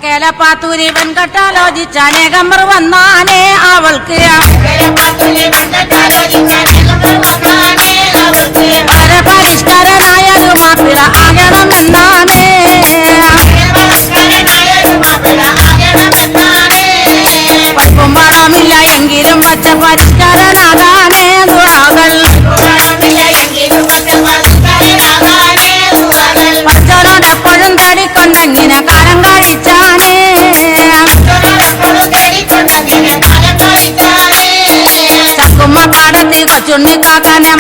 കേലപ്പാത്തൂരി വെൺകട്ടാലോചിച്ച അനേകമ്പർ വന്നാനേ അവൾക്ക് വളരെ പരിഷ്കരനായൊരു മാപ്പിള ആകണമെന്നാണേ പൽപ്പും പണമില്ല എങ്കിലും പച്ച പരിഷ്കരനാകാനേ ദുരാകൾ പച്ചനോട് എപ്പോഴും തേടിക്കൊണ്ടെങ്ങനെ കാലം കഴിച്ചാനേ ചക്കുമ്മ പാടത്തിൽ കൊച്ചുണ്ണി കാക്കാനെ